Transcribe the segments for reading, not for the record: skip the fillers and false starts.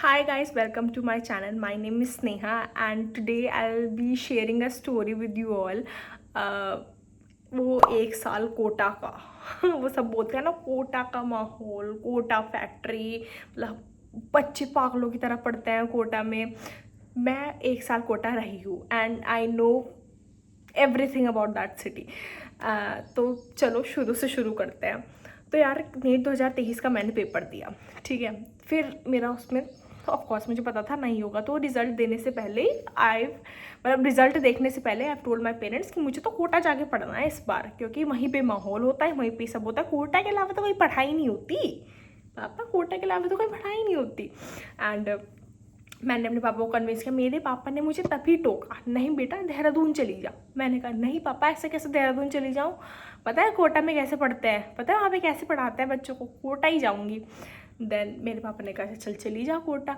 Hi guys, welcome to my channel. My name is Sneha and today I'll be sharing a story with you all. वो एक साल कोटा का वो सब बोलते हैं ना, कोटा का माहौल, कोटा फैक्ट्री, मतलब बच्चे पागलों की तरह पढ़ते हैं कोटा में। मैं एक साल कोटा रही हूँ and I know everything about that city. तो चलो शुरू से शुरू करते हैं। तो यार नीट 2023 का मैंने पेपर दिया, ठीक है। फिर मेरा उसमें ऑफ कोर्स मुझे पता था नहीं होगा, तो रिजल्ट देने से पहले मतलब रिजल्ट देखने से पहले आई टोल्ड माई पेरेंट्स कि मुझे तो कोटा जाके पढ़ना है इस बार, क्योंकि वहीं पे माहौल होता है, वहीं पे सब होता है। कोटा के अलावा तो कोई पढ़ाई नहीं होती पापा, कोटा के अलावा तो कोई पढ़ाई नहीं होती। एंड मैंने अपने पापा को कन्विंस किया। मेरे पापा ने मुझे तभी टोका, नहीं बेटा देहरादून चली जा। मैंने कहा नहीं पापा, ऐसे कैसे देहरादून चली जाऊँ, पता है कोटा में कैसे पढ़ते हैं, पता है वहाँ पे कैसे पढ़ाते हैं बच्चों को, कोटा ही जाऊँगी। देन मेरे पापा ने कहा चल चली जा कोटा।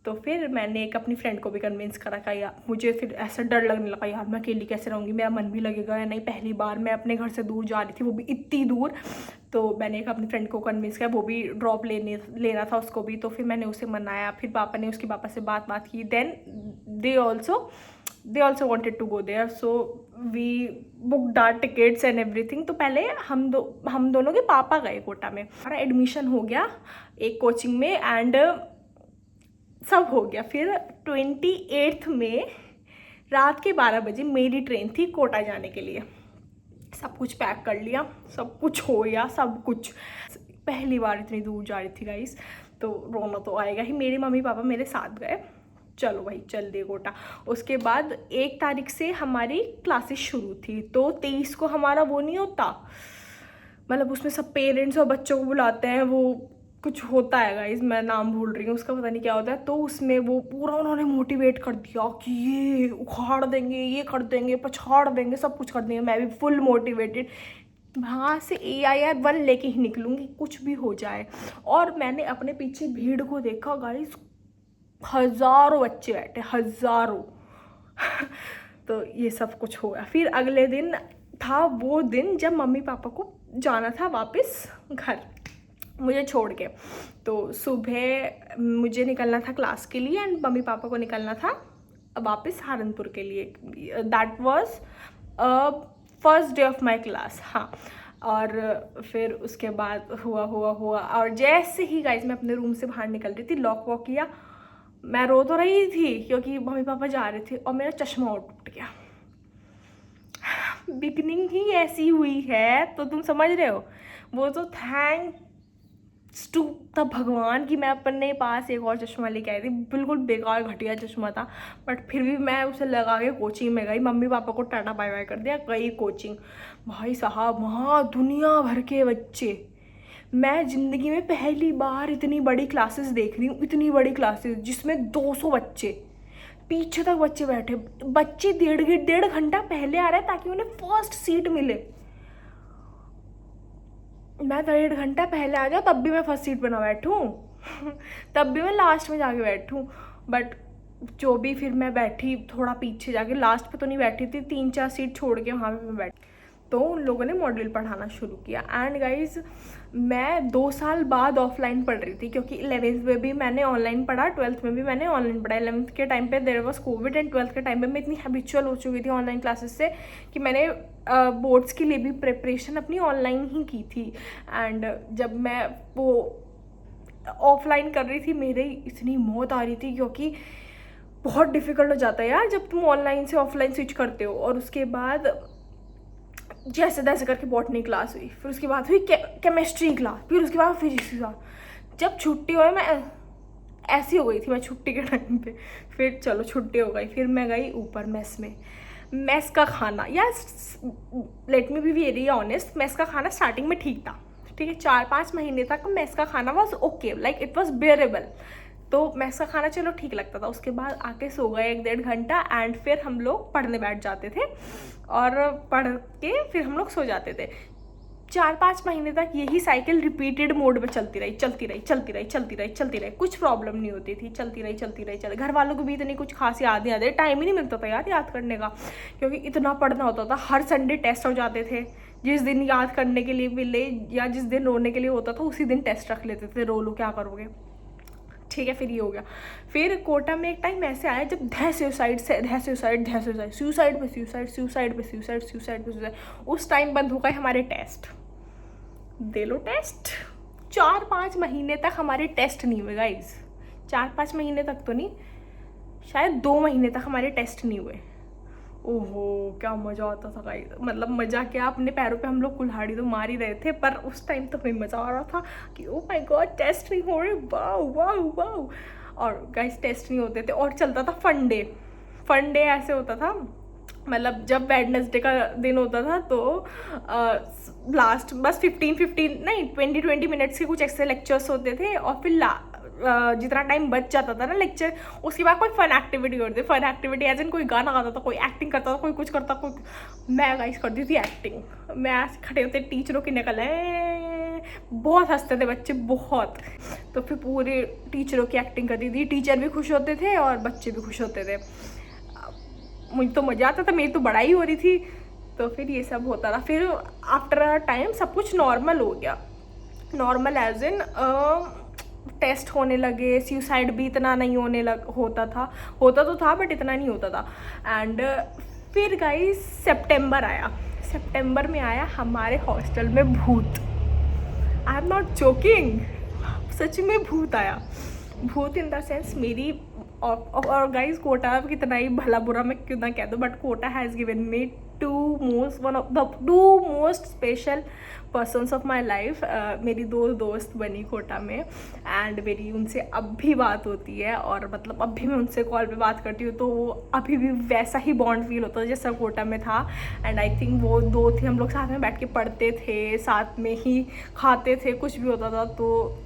तो फिर मैंने एक अपनी फ्रेंड को भी कन्विंस करा कि यार मुझे फिर ऐसा डर लगने लगा, यार मैं अकेली कैसे रहूँगी, मेरा मन भी लगेगा या नहीं, पहली बार मैं अपने घर से दूर जा रही थी, वो भी इतनी दूर। तो मैंने एक अपनी फ्रेंड को कन्विंस किया, वो भी ड्रॉप लेना था उसको भी। तो फिर मैंने उसे मनाया, फिर पापा ने उसके पापा से बात की। Then they also wanted to go there, so we booked our tickets and everything. तो पहले हम दोनों के पापा गए कोटा में, हमारा एडमिशन हो गया एक कोचिंग में एंड सब हो गया। फिर 28 में रात के 12 बजे मेरी ट्रेन थी कोटा जाने के लिए। सब कुछ पैक कर लिया, सब कुछ हो गया, सब कुछ। पहली बार इतनी दूर जा रही थी गाइस, तो रोना तो आएगा ही। मेरे मम्मी पापा मेरे साथ गए, चलो भाई चल दे कोटा। उसके बाद 1 तारीख से हमारी क्लासेस शुरू थी, तो 23 को हमारा वो नहीं होता, मतलब उसमें सब पेरेंट्स और बच्चों को बुलाते हैं, वो कुछ होता है गाइस, मैं नाम भूल रही हूँ उसका, पता नहीं क्या होता है। तो उसमें वो पूरा उन्होंने मोटिवेट कर दिया कि ये उखाड़ देंगे, ये कर देंगे, पछाड़ देंगे, सब कुछ कर देंगे। मैं भी फुल मोटिवेटेड, वहाँ से AIR 1 लेके ही निकलूँगी कुछ भी हो जाए। और मैंने अपने पीछे भीड़ को देखा गाइस, हज़ारों बच्चे बैठे, हज़ारों तो ये सब कुछ हो गया। फिर अगले दिन था वो दिन जब मम्मी पापा को जाना था वापस घर मुझे छोड़ के। तो सुबह मुझे निकलना था क्लास के लिए एंड मम्मी पापा को निकलना था वापस सहारनपुर के लिए। That was first day of my class. हाँ, और फिर उसके बाद हुआ और जैसे ही गाइस मैं अपने रूम से बाहर निकल रही थी, लॉक वॉक किया, मैं रो तो रही थी क्योंकि मम्मी पापा जा रहे थे, और मेरा चश्मा और टूट गया। बिगनिंग ही ऐसी हुई है, तो तुम समझ रहे हो। वो तो थैंक्स टू तब भगवान की मैं अपने पास एक और चश्मा लेके आई थी, बिल्कुल बेकार घटिया चश्मा था, बट फिर भी मैं उसे लगा के कोचिंग में गई। मम्मी पापा को टाटा बाय बाय कर दिया, गई कोचिंग। भाई साहब वहाँ दुनिया भर के बच्चे, मैं ज़िंदगी में पहली बार इतनी बड़ी क्लासेस देख रही हूँ, इतनी बड़ी क्लासेस जिसमें 200 बच्चे, पीछे तक बच्चे बैठे। बच्चे डेढ़ घंटा पहले आ रहे हैं ताकि उन्हें फर्स्ट सीट मिले। मैं 1.5 घंटा पहले आ जाऊँ तब भी मैं फर्स्ट सीट पर ना बैठूँ तब भी मैं लास्ट में जाके बैठूँ। बट जो भी, फिर मैं बैठी थोड़ा पीछे जाके, लास्ट पे तो नहीं बैठी थी, 3-4 सीट छोड़ के वहाँ पे मैं बैठी। तो उन लोगों ने मॉड्यूल पढ़ाना शुरू किया एंड गाइज मैं 2 साल बाद ऑफलाइन पढ़ रही थी, क्योंकि 11th में भी मैंने ऑनलाइन पढ़ा, 12th में भी मैंने ऑनलाइन पढ़ा। 11th के टाइम पे there was Covid and 12th के टाइम पे मैं इतनी हैबिचुअल हो चुकी थी ऑनलाइन क्लासेस से कि मैंने बोर्ड्स के लिए भी प्रिपरेशन अपनी ऑनलाइन ही की थी। एंड जब मैं वो ऑफलाइन कर रही थी, मेरे इतनी मौत आ रही थी, क्योंकि बहुत डिफ़िकल्ट हो जाता है यार जब तुम ऑनलाइन से ऑफलाइन स्विच करते हो। और उसके बाद जैसे तैसे करके बॉटनी क्लास हुई, फिर उसके बाद हुई केमिस्ट्री क्लास, फिर उसके बाद फिजिक्स क्लास। जब छुट्टी हुई, मैं ऐसी हो गई थी मैं छुट्टी के टाइम पे। फिर चलो छुट्टी हो गई, फिर मैं गई ऊपर मेस में। मेस का खाना यार, let me be very honest, mess का खाना स्टार्टिंग में ठीक था, ठीक है। 4-5 महीने तक मेस का खाना was okay, like it was बेरेबल। तो मेस का खाना चलो ठीक लगता था। उसके बाद आके सो गए 1-1.5 घंटा एंड फिर हम लोग पढ़ने बैठ जाते थे, और पढ़ के फिर हम लोग सो जाते थे। 4-5 महीने तक यही साइकिल रिपीटेड मोड में चलती रही। कुछ प्रॉब्लम नहीं होती थी, चलती रही। घर वालों को भी इतनी कुछ खास याद नहीं आती, टाइम ही नहीं मिलता था यार याद करने का, क्योंकि इतना पढ़ना होता था। हर संडे टेस्ट हो जाते थे, जिस दिन याद करने के लिए मिले या जिस दिन रोने के लिए होता था उसी दिन टेस्ट रख लेते थे, रो लो क्या करोगे। ठीक है, फिर ये हो गया। फिर कोटा में एक टाइम ऐसे आया जब सुसाइड पे सुसाइड। उस टाइम बंद हो गए हमारे टेस्ट। दे लो टेस्ट। 4-5 महीने तक हमारे टेस्ट नहीं हुए गाइज। 4-5 महीने तक तो नहीं, शायद 2 महीने तक हमारे टेस्ट नहीं हुए। ओहो क्या मज़ा आता था गाइस। मतलब मज़ा क्या, अपने पैरों पे हम लोग कुल्हाड़ी तो मार ही रहे थे, पर उस टाइम तो हमें मज़ा आ रहा था कि ओ माय गॉड टेस्ट नहीं हो रहे, वाओ वाओ वाओ। और गाइस टेस्ट नहीं होते थे और चलता था फन डे ऐसे होता था। मतलब जब वेडनेसडे का दिन होता था तो लास्ट बस 15 नहीं 20 मिनट्स के कुछ एक्स्ट्रा लेक्चर्स होते थे, और फिर जितना टाइम बच जाता था ना लेक्चर, उसके बाद कोई फन एक्टिविटी करते। फन एक्टिविटी एज इन कोई गाना गाता था, कोई एक्टिंग करता था, कोई कुछ करता, कोई। मैं गाइस करती थी एक्टिंग। मैं ऐसे खड़े होते टीचरों की नकल है, बहुत हंसते थे बच्चे बहुत। तो फिर पूरे टीचरों की एक्टिंग करती थी, टीचर भी खुश होते थे और बच्चे भी खुश होते थे। मुझे तो मज़ा आता था, मेरी तो बड़ाई हो रही थी। तो फिर ये सब होता था। फिर आफ्टर अ टाइम सब कुछ नॉर्मल हो गया। नॉर्मल एज इन टेस्ट होने लगे, सुसाइड भी इतना नहीं होता तो था बट इतना नहीं होता था। एंड फिर गाइस सितंबर आया। सितंबर में आया हमारे हॉस्टल में भूत। आई एम नॉट जोकिंग, सच में भूत आया। भूत इन द सेंस मेरी और गाइस कोटा कितना ही भला बुरा मैं क्यों ना कह दूँ, but Kota has given me one of the two most special persons of my life. मेरी 2 दोस्त बनी कोटा में, एंड मेरी उनसे अब भी बात होती है। और मतलब अभी मैं उनसे कॉल पे बात करती हूँ तो वो अभी भी वैसा ही बॉन्ड फील होता है जैसा कोटा में था। एंड आई थिंक वो 2 थे, हम लोग साथ में बैठ के पढ़ते थे, साथ में ही खाते थे, कुछ भी होता था। तो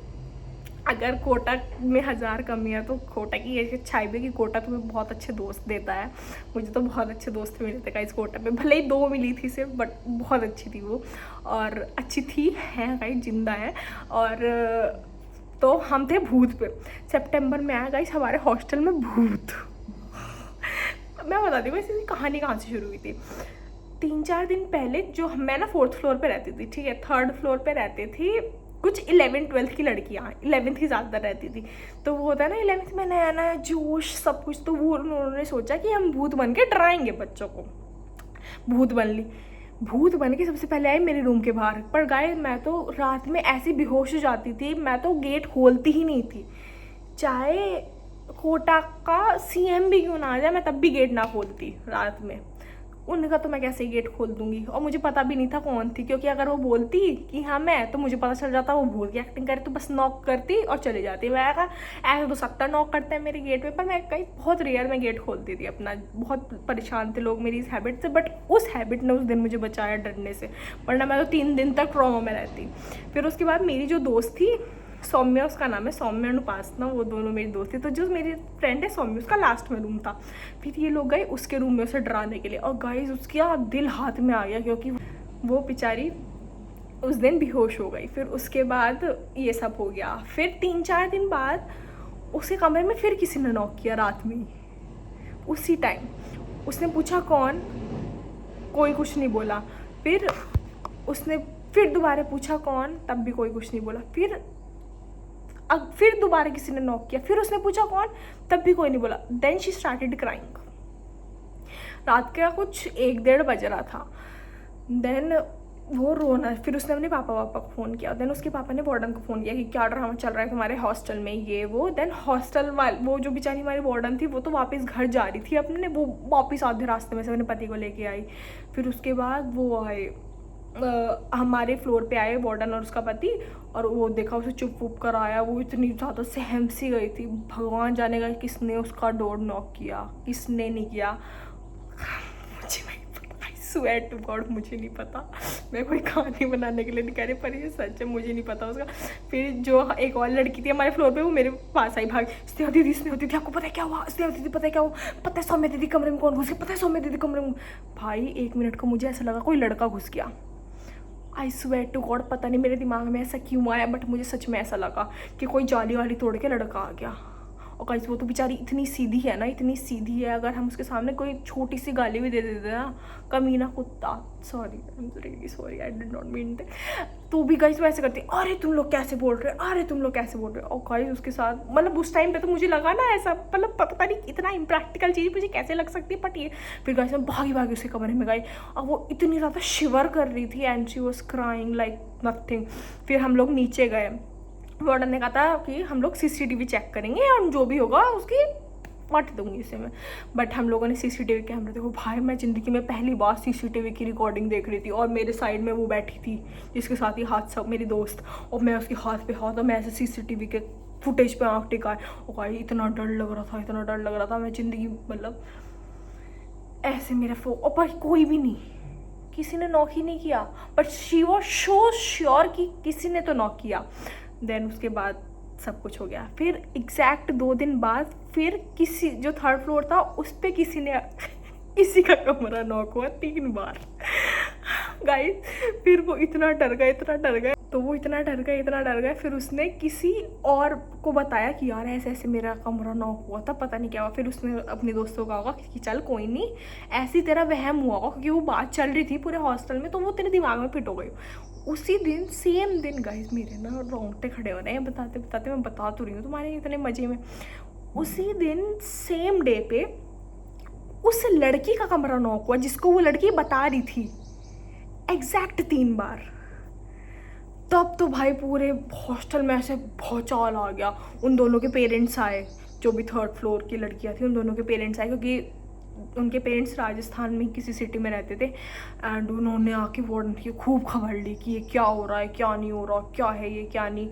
अगर कोटा में 1000 कमी है तो कोटा की ये अच्छाई भी कि कोटा तुम्हें बहुत अच्छे दोस्त देता है। मुझे तो बहुत अच्छे दोस्त मिले थे गाइस कोटा में, भले ही 2 मिली थी सिर्फ, बट बहुत अच्छी थी वो। और अच्छी थी, है गाइस, जिंदा है। और तो हम थे भूत पे। सितंबर में आया गाइस हमारे हॉस्टल में भूत। मैं बताती हूँ इसकी कहानी कहाँ से शुरू हुई थी। 3-4 दिन पहले, जो मैं ना 4th फ्लोर पे रहती थी, ठीक है, 3rd फ्लोर पे रहती थी कुछ 11th-12th की लड़कियाँ, 11th ही ज़्यादा रहती थी। तो वो होता है ना 11th में नया नया जोश सब कुछ, तो वो उन्होंने सोचा कि हम भूत बन के डराएंगे बच्चों को। भूत बन के सबसे पहले आई मेरे रूम के बाहर। पर गाइस मैं तो रात में ऐसी बेहोश हो जाती थी, मैं तो गेट खोलती ही नहीं थी, चाहे कोटा का CM भी क्यों ना आ जाए, मैं तब भी गेट ना खोलती रात में। उनका तो मैं कैसे गेट खोल दूंगी, और मुझे पता भी नहीं था कौन थी, क्योंकि अगर वो बोलती कि हाँ मैं, तो मुझे पता चल जाता वो भूत की एक्टिंग करे, तो बस नॉक करती और चली जाती। मैं कहा ऐसे तो 70 नॉक करते हैं मेरे गेट पे, पर मैं कहीं बहुत रेयर में गेट खोलती थी अपना। बहुत परेशान थे लोग मेरी इस हैबिट से, बट उस हैबिट ने उस दिन मुझे बचाया डरने से, वरना मैं तो 3 दिन तक ट्रॉमा में रहती। फिर उसके बाद मेरी जो दोस्त थी सौम्या, उसका नाम है सौम्या और उपासना, वो दोनों मेरी दोस्त थी। तो जो मेरी फ्रेंड है सौम्या, उसका लास्ट में रूम था। फिर ये लोग गए उसके रूम में उसे डराने के लिए, और गाइस उसका दिल हाथ में आ गया, क्योंकि वो बेचारी उस दिन बेहोश हो गई। फिर उसके बाद ये सब हो गया। फिर 3-4 दिन बाद उसके कमरे में फिर किसी ने नॉक किया रात में, उसी टाइम। उसने पूछा कौन, कोई कुछ नहीं बोला। फिर उसने फिर दोबारा पूछा कौन, तब भी कोई कुछ नहीं बोला। फिर दोबारा किसी ने नॉक किया, फिर उसने पूछा कौन, तब भी कोई नहीं बोला। Then she started crying. रात का कुछ 1-1:30 बज रहा था। देन वो रोना, फिर उसने अपने पापा को फ़ोन किया। देन उसके पापा ने वार्डन को फ़ोन किया कि क्या ड्रामा चल रहा है तुम्हारे हॉस्टल में, ये वो। देन हॉस्टल वाले, वो जो बेचारी हमारी वार्डन थी, वो तो वापस घर जा रही थी अपने, वो वापस आधे रास्ते में से अपने पति को लेके आई। फिर उसके बाद वो आए, हमारे फ्लोर पे आए वार्डन और उसका पति, और वो देखा उसे चुप वुप कराया। वो इतनी ज़्यादा सहम सी गई थी, भगवान जानेगा किसने उसका डोर नॉक किया, किसने नहीं किया, मुझे नहीं पता। आई स्वेयर टू गॉड मुझे नहीं पता, मैं कोई कहानी बनाने के लिए नहीं कह रही, पर ये सच है, मुझे नहीं पता उसका। फिर जो एक और लड़की थी हमारे फ्लोर पे, वो मेरे पास आई भाग, स्नेहा दीदी आपको पता है क्या हुआ, स्नेहा दीदी पता है क्या हुआ, पता है सौम्या दीदी कमरे में कौन घुस गया, पता है सौम्या दीदी कमरे में। भाई 1 मिनट को मुझे ऐसा लगा कोई लड़का घुस गया। आई स्वेयर टू गॉड, पता नहीं मेरे दिमाग में ऐसा क्यों आया, बट मुझे सच में ऐसा लगा कि कोई जाली वाली तोड़ के लड़का आ गया। और गाइस वो तो बेचारी इतनी सीधी है ना, इतनी सीधी है, अगर हम उसके सामने कोई छोटी सी गाली भी दे देते ना, कमीना कुत्ता, sorry I am really sorry, I did not mean that, तो भी गाइस वो ऐसे करती, अरे तुम लोग कैसे बोल रहे हो, अरे तुम लोग कैसे बोल रहे हो। और गाइस उसके साथ मतलब उस टाइम पे तो मुझे लगा ना ऐसा, मतलब पता नहीं इतना इम्प्रैक्टिकल चीज़ मुझे कैसे लग सकती है, बट ये फिर गाइस मैं भागी भागी उसके कमरे में गई और वो इतनी ज़्यादा शिवर कर रही थी and she was crying like nothing. फिर हम लोग नीचे गए, वार्डन ने कहा था कि हम लोग CCTV चेक करेंगे और जो भी होगा उसकी काट दूंगी इसे मैं, बट हम लोगों ने CCTV कैमरा देखो भाई, मैं ज़िंदगी में पहली बार CCTV की रिकॉर्डिंग देख रही थी और मेरे साइड में वो बैठी थी जिसके साथ ही हाथ मेरी दोस्त, और मैं उसके हाथ पे हाथ और मैं ऐसे CCTV के फुटेज पे आँख टिकाए। और भाई इतना डर लग रहा था, इतना डर लग रहा था, मैं ज़िंदगी मतलब ऐसे मेरा और भाई कोई भी नहीं, किसी ने नॉक ही नहीं किया, but she was so sure कि किसी ने तो नॉक किया। देन उसके बाद सब कुछ हो गया। फिर एग्जैक्ट 2 दिन बाद फिर किसी जो 3rd फ्लोर था उस पर किसी ने किसी का कमरा नॉक हुआ 3 बार गाइस। फिर वो इतना डर गए, इतना डर गए, तो वो इतना डर गए, इतना डर गए, फिर उसने किसी और को बताया कि यार ऐसे ऐसे मेरा कमरा नॉक हुआ था, पता नहीं क्या हुआ। फिर उसने अपने दोस्तों का होगा कि चल कोई नहीं, ऐसी तेरा वहम हुआ होगा, क्योंकि वो बात चल रही थी पूरे हॉस्टल में, तो वो तेरे दिमाग में फिट हो गई। उसी दिन सेम दिन गाइस मेरे ना रोंगटे खड़े हो रहे हैं बताते बताते, मैं बता तो रही हूँ तुम्हारे इतने मज़े में। उसी दिन सेम डे पे उस लड़की का कमरा नॉक हुआ जिसको वो लड़की बता रही थी एग्जैक्ट 3 बार। तब तो भाई पूरे हॉस्टल में ऐसे भौचाल आ गया। उन दोनों के पेरेंट्स आए, जो भी 3rd फ्लोर की लड़कियां थी उन दोनों के पेरेंट्स आए, क्योंकि उनके पेरेंट्स राजस्थान में किसी सिटी में रहते थे। एंड उन्होंने आके वार्डन की खूब खबर ली कि ये क्या हो रहा है, क्या नहीं हो रहा, क्या है ये क्या नहीं।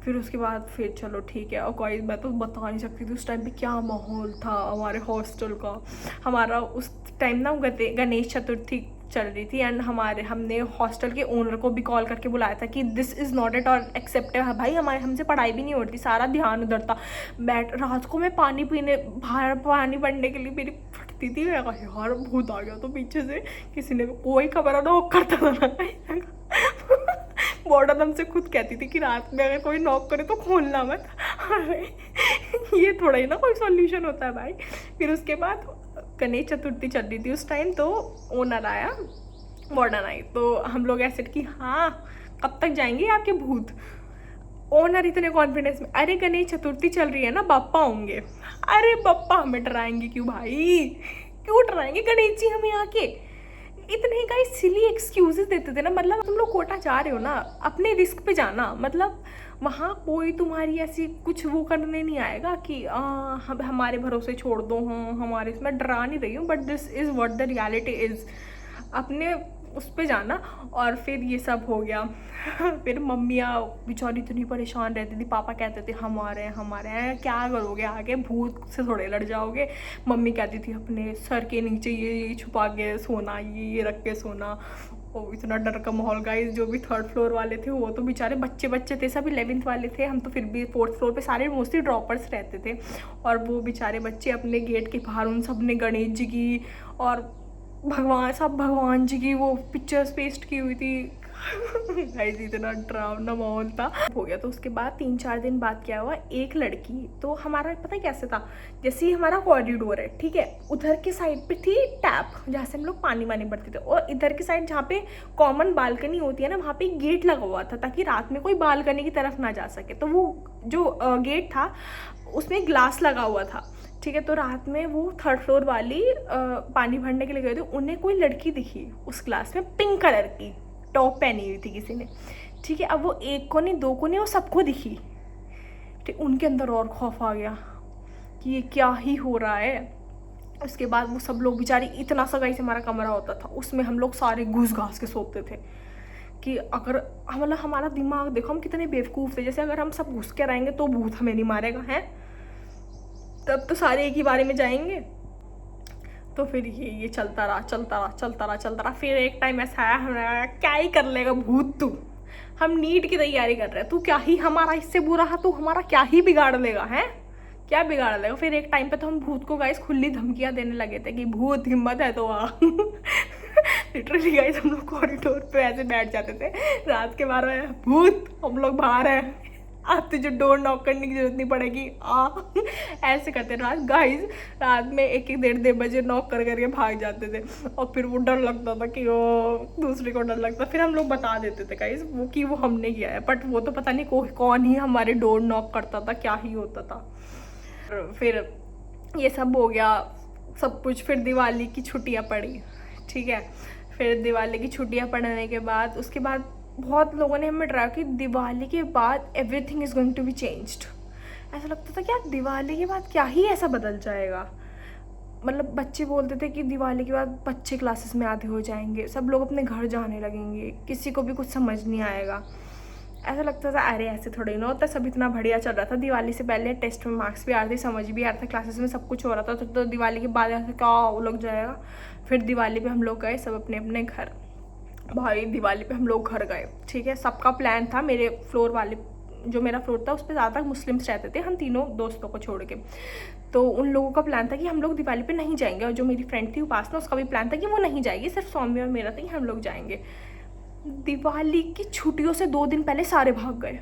फिर उसके बाद फिर चलो ठीक है। और कोई मैं तो बता नहीं सकती थी उस टाइम पे क्या माहौल था हमारे हॉस्टल का। हमारा उस टाइम ना गणेश चतुर्थी चल रही थी एंड हमने हॉस्टल के ओनर को भी कॉल करके बुलाया था कि this is not at all acceptable. भाई हमसे पढ़ाई भी नहीं होती, सारा ध्यान उधर था। रात को मैं पानी पीने बाहर पानी पड़ने के लिए मेरी फटती थी, मैं कहा यार भूत आ गया, तो पीछे से किसी ने कोई खबर नॉक करता था ना वार्डन हमसे खुद कहती थी कि रात में अगर कोई नॉक करे तो खोलना मत। अरे ये थोड़ा ही ना कोई सॉल्यूशन होता है भाई। फिर उसके बाद गणेश चतुर्थी चल रही थी उस टाइम, तो ओनर आया, वार्डन आई, तो हम लोग ऐसे कि हाँ कब तक जाएंगे आपके भूत। ओनर इतने कॉन्फिडेंस में, अरे गणेश चतुर्थी चल रही है ना, बप्पा होंगे। अरे बप्पा हमें डराएंगे क्यों भाई, क्यों डराएंगे गणेश जी हमें आके। इतने का सिली एक्सक्यूजेस देते थे ना, मतलब तुम लोग कोटा जा रहे हो ना, अपने रिस्क पे जाना, मतलब वहाँ कोई तुम्हारी ऐसी कुछ वो करने नहीं आएगा कि हमारे भरोसे छोड़ दो, हमारे इसमें डरा नहीं रही हूँ, but this is what the reality is. अपने उस पे जाना। और फिर ये सब हो गया फिर मम्मियाँ बेचारी इतनी परेशान रहती थी, पापा कहते थे हमारे हैं, क्या करोगे आगे, भूत से थोड़े लड़ जाओगे। मम्मी कहती थी अपने सर के नीचे ये छुपा के सोना, ये रख के सोना। और इतना डर का माहौल गाइस। जो भी 3rd फ्लोर वाले थे वो तो बेचारे बच्चे थे, सब 11th वाले थे, हम तो फिर भी 4th फ्लोर पे सारे मोस्टली ड्रॉपर्स रहते थे। और वो बेचारे बच्चे अपने गेट के बाहर उन सब ने गणेश जी की और भगवान जी की वो पिक्चर्स पेस्ट की हुई थी गाइस इतना डरावना माहौल था। हो गया। तो उसके बाद 3-4 दिन बाद क्या हुआ, एक लड़की, तो हमारा पता है कैसे था, जैसे ही हमारा कॉरिडोर है ठीक है, उधर के साइड पे थी टैप जहाँ से हम लोग पानी भरते थे, और इधर के साइड जहाँ पे कॉमन बालकनी होती है ना, वहाँ पे गेट लगा हुआ था ताकि रात में कोई बालकनी की तरफ ना जा सके। तो वो जो गेट था उसमें ग्लास लगा हुआ था ठीक है। तो रात में वो 3rd फ्लोर वाली पानी भरने के लिए गए थे, उन्हें कोई लड़की दिखी उस क्लास में, पिंक कलर की टॉप पहनी हुई थी किसी ने ठीक है। अब वो एक को नहीं, 2 को नहीं, वो सबको दिखी ठीक। उनके अंदर और खौफ आ गया कि ये क्या ही हो रहा है। उसके बाद वो सब लोग बेचारी, इतना सा गाइस हमारा कमरा होता था, उसमें हम लोग सारे घुस घास के सोते थे कि अगर मतलब हमारा दिमाग देखो हम कितने बेवकूफ़ थे, जैसे अगर हम सब घुस के रहेंगे तो भूत हमें नहीं मारेगा है, तब तो सारे एक ही बारे में जाएंगे। तो फिर ये चलता रहा। फिर एक टाइम ऐसा आया, हमारा क्या ही कर लेगा भूत तू, हम नीट की तैयारी कर रहे हैं, तू क्या ही हमारा इससे बुरा है, तू हमारा क्या ही बिगाड़ लेगा है, क्या बिगाड़ लेगा। फिर एक टाइम पे तो हम भूत को गाइस खुली धमकियाँ देने लगे थे कि भूत हिम्मत है तो आ लिटरली गाइस हम लोग कॉरिडोर पे ऐसे बैठ जाते थे रात के 12 बजे, भूत हम लोग बाहर हैं अब तुझे डोर नॉक करने की जरूरत नहीं पड़ेगी आ। ऐसे करते रात गाइस, रात में 1-1 बजे नॉक कर करके भाग जाते थे। और फिर वो डर लगता था कि वो दूसरे को डर लगता, फिर हम लोग बता देते थे गाइस वो कि वो हमने किया है, बट वो तो पता नहीं कौन ही हमारे डोर नॉक करता था, क्या ही होता था। फिर ये सब हो गया सब कुछ। फिर दिवाली की छुट्टियाँ पड़ी, ठीक है। फिर दिवाली की छुट्टियाँ पढ़ने के बाद उसके बाद बहुत लोगों ने हमें डरा कि दिवाली के बाद everything is going to be changed. ऐसा लगता था कि यार दिवाली के बाद क्या ही ऐसा बदल जाएगा। मतलब बच्चे बोलते थे कि दिवाली के बाद बच्चे क्लासेस में आधे हो जाएंगे, सब लोग अपने घर जाने लगेंगे, किसी को भी कुछ समझ नहीं आएगा। ऐसा लगता था अरे ऐसे थोड़ी ना होता, सब इतना बढ़िया चल रहा था। दिवाली से पहले टेस्ट में मार्क्स भी आ रहे थे, समझ भी आ रहा था, क्लासेस में सब कुछ हो रहा था। तो दिवाली के बाद ऐसा क्या वो लग जाएगा। फिर दिवाली पे हम लोग गए सब अपने अपने घर। भाई दिवाली पे हम लोग घर गए, ठीक है। सबका प्लान था, मेरे फ्लोर वाले जो मेरा फ्लोर था उस पर ज़्यादा मुस्लिम्स रहते थे, हम तीनों दोस्तों को छोड़ के। तो उन लोगों का प्लान था कि हम लोग दिवाली पे नहीं जाएंगे, और जो मेरी फ्रेंड थी उपासना उसका भी प्लान था कि वो नहीं जाएगी, सिर्फ सौम्य और मेरा था कि हम लोग जाएंगे। दिवाली की छुट्टियों से 2 दिन पहले सारे भाग गए।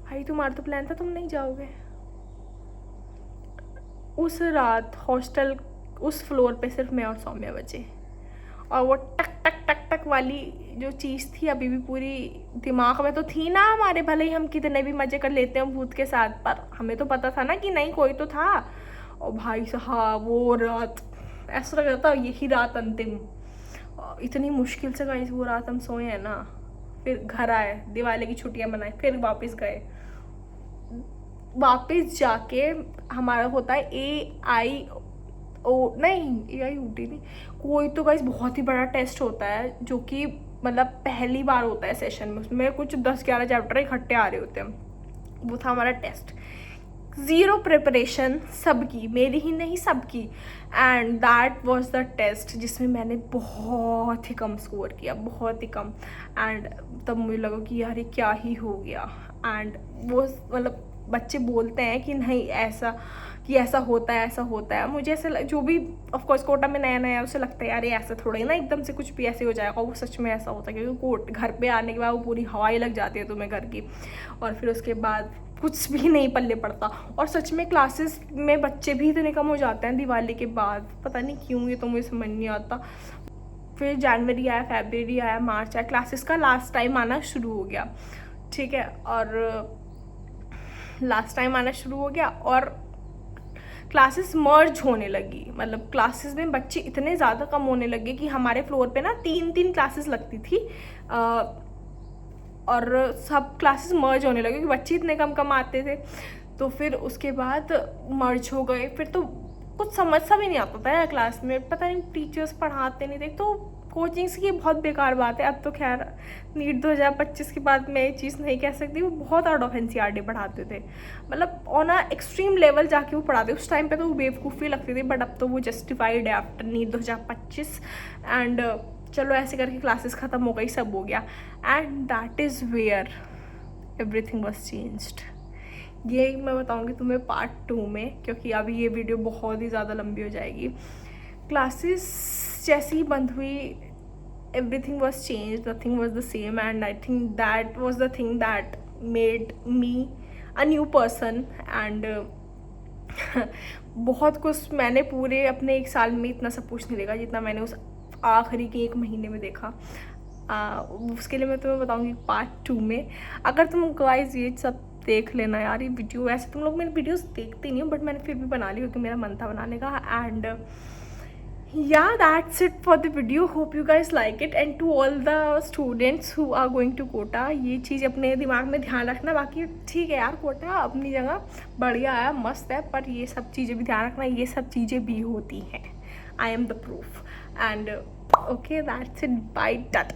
भाई तुम्हारा तो प्लान था तुम नहीं जाओगे। उस रात हॉस्टल उस फ्लोर पे सिर्फ मैं और सौम्या बचे, और वो टक टक टक टक वाली जो चीज़ थी अभी भी पूरी दिमाग में तो थी ना हमारे, भले ही हम कितने भी मज़े कर लेते हैं भूत के साथ, पर हमें तो पता था ना कि नहीं कोई तो था। और भाई साहब वो रात ऐसा लग रहा था यही रात अंतिम। इतनी मुश्किल से गाइस वो रात हम सोए हैं ना। फिर घर आए, दिवाली की छुट्टियां मनाई, फिर वापस गए। वापस जाके हमारा होता है AIOT नहीं, कोई तो गाइस बहुत ही बड़ा टेस्ट होता है जो कि मतलब पहली बार होता है सेशन में, उसमें कुछ 10-11 चैप्टर इकट्ठे आ रहे होते हैं। वो था हमारा टेस्ट। 0 प्रिपरेशन सबकी, मेरी ही नहीं सबकी। And that was the test जिसमें मैंने बहुत ही कम स्कोर किया, बहुत ही कम। एंड तब मुझे लगा कि यार ये क्या ही हो गया। एंड वो मतलब बच्चे बोलते हैं कि नहीं ऐसा कि ऐसा होता है, ऐसा होता है। मुझे ऐसा जो भी ऑफकोर्स कोटा में नया नया उसे लगता है यार ये ऐसा थोड़ा ही ना एकदम से कुछ भी ऐसे हो जाएगा। वो सच में ऐसा होता है क्योंकि घर पे आने के बाद वो पूरी हवाई लग जाती है तुम्हें घर की, और फिर उसके बाद कुछ भी नहीं पल्ले पड़ता। और सच में क्लासेस में बच्चे भी इतने कम हो जाते हैं दिवाली के बाद, पता नहीं क्यों, ये तो मुझे समझ नहीं आता। फिर जनवरी आया, फरवरी आया, मार्च आया, क्लासेस का लास्ट टाइम आना शुरू हो गया, ठीक है। और लास्ट टाइम आना शुरू हो गया और क्लासेस मर्ज होने लगी। मतलब क्लासेस में बच्चे इतने ज़्यादा कम होने लगे कि हमारे फ्लोर पे ना 3-3 क्लासेस लगती थी, और सब क्लासेस मर्ज होने लगे क्योंकि बच्चे इतने कम कम आते थे। तो फिर उसके बाद मर्ज हो गए। फिर तो कुछ समझ सा भी नहीं आता था यार क्लास में, पता नहीं टीचर्स पढ़ाते नहीं थे। तो कोचिंग्स की बहुत बेकार बात है। अब तो खैर नीट 2025 के बाद मैं ये चीज़ नहीं कह सकती, वो बहुत आउट ऑफ NCERT पढ़ाते थे, मतलब ऑन अ एक्सट्रीम लेवल जाके वो पढ़ाते। उस टाइम पे तो वो बेवकूफ़ी लगती थी, बट अब तो वो जस्टिफाइड है आफ्टर नीट 2025। एंड चलो ऐसे करके क्लासेस ख़त्म हो गई, सब हो गया। And that is where everything was changed. ये मैं बताऊँगी तुम्हें पार्ट 2 में, क्योंकि अभी ये वीडियो बहुत ही ज़्यादा लंबी हो जाएगी। क्लासेस जैसे ही बंद हुई everything was changed, nothing was the same, and I think that was the thing that made me a new person. and बहुत कुछ मैंने पूरे अपने 1 साल में इतना सब कुछ नहीं देखा जितना मैंने उस आखिरी के 1 महीने में देखा। उसके लिए मैं तुम्हें बताऊंगी पार्ट 2 में। अगर तुम गाइस ये सब देख लेना यार, ये वीडियो वैसे तुम लोग मेरी वीडियोस देखते नहीं हो, बट मैंने फिर भी बना ली क्योंकि मेरा मन था बनाने का। And yeah, that's it for the video. Hope you guys like it, and to all the students who are going to Kota, ये चीज़ अपने दिमाग में ध्यान रखना। बाकी ठीक है यार, कोटा अपनी जगह बढ़िया है, मस्त है, पर ये सब चीज़ें भी ध्यान रखना, ये सब चीज़ें भी होती हैं। I am the proof. And okay, that's it. Bye. Tata.